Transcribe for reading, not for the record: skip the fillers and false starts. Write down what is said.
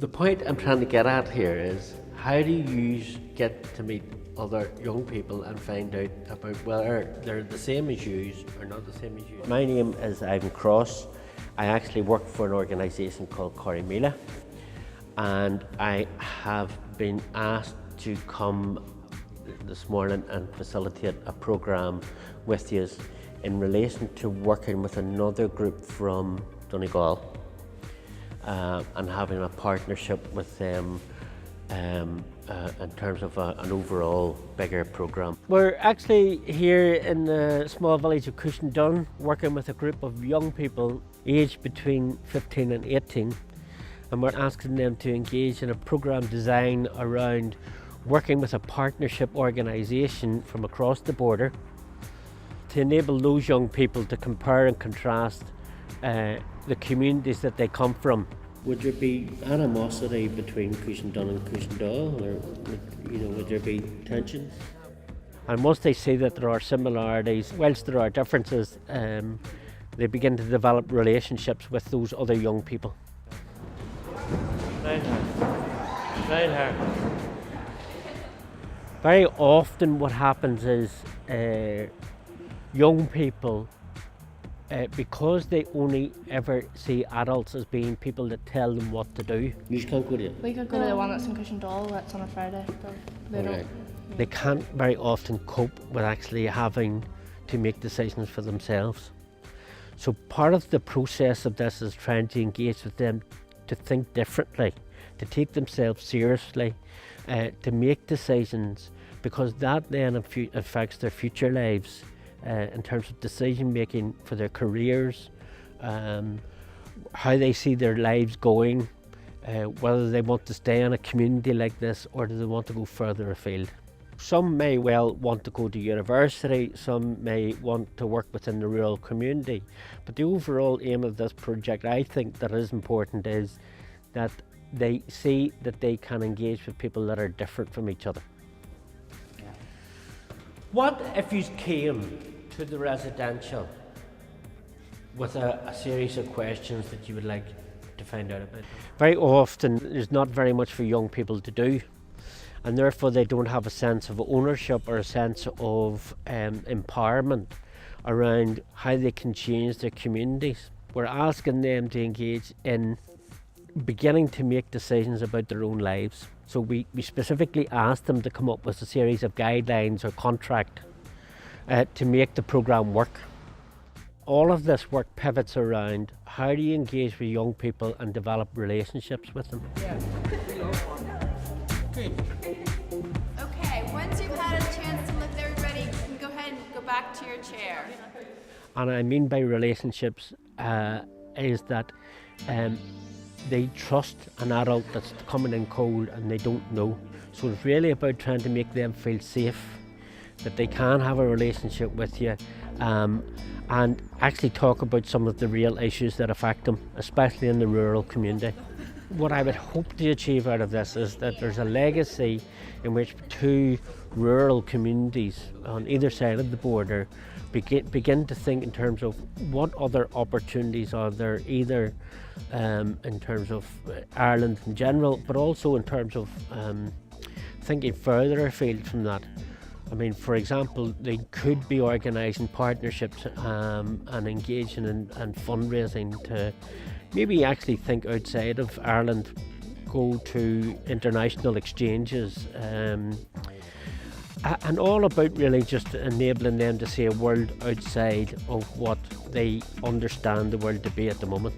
The point I'm trying to get at here is, how do you get to meet other young people and find out about whether they're the same as you or not the same as you? My name is Ivan Cross. I actually work for an organisation called Corrymeela, and I have been asked to come this morning and facilitate a programme with you in relation to working with another group from Donegal and having a partnership with them in terms of an overall bigger programme. We're actually here in the small village of Cushendun working with a group of young people aged between 15 and 18, and we're asking them to engage in a programme design around working with a partnership organisation from across the border to enable those young people to compare and contrast the communities that they come from. Would there be animosity between Cushendun and Cushendall, or would there be tensions? And once they see that there are similarities, whilst there are differences, they begin to develop relationships with those other young people. Very often what happens is young people, because they only ever see adults as being people that tell them what to do. You just can't go to it? We could go to the one that's in Cushendall, that's on a Friday, but they don't. They can't very often cope with actually having to make decisions for themselves. So part of the process of this is trying to engage with them to think differently, to take themselves seriously, to make decisions, because that then affects their future lives. In terms of decision making for their careers, how they see their lives going, whether they want to stay in a community like this or do they want to go further afield. Some may well want to go to university, some may want to work within the rural community, but the overall aim of this project, I think, that is important, is that they see that they can engage with people that are different from each other. What if you came to the residential with a series of questions that you would like to find out about? Very often there's not very much for young people to do, and therefore they don't have a sense of ownership or a sense of empowerment around how they can change their communities. We're asking them to engage in beginning to make decisions about their own lives. So we specifically asked them to come up with a series of guidelines or contract to make the programme work. All of this work pivots around how do you engage with young people and develop relationships with them. Yeah. Good. Okay, once you've had a chance to lift everybody, you can go ahead and go back to your chair. And I mean by relationships is that they trust an adult that's coming in cold and they don't know. So it's really about trying to make them feel safe, that they can have a relationship with you, and actually talk about some of the real issues that affect them, especially in the rural community. What I would hope to achieve out of this is that there's a legacy in which two rural communities on either side of the border begin to think in terms of what other opportunities are there, either in terms of Ireland in general, but also in terms of thinking further afield from that. I mean, for example, they could be organising partnerships and engaging in fundraising to maybe actually think outside of Ireland, go to international exchanges, and all about really just enabling them to see a world outside of what they understand the world to be at the moment.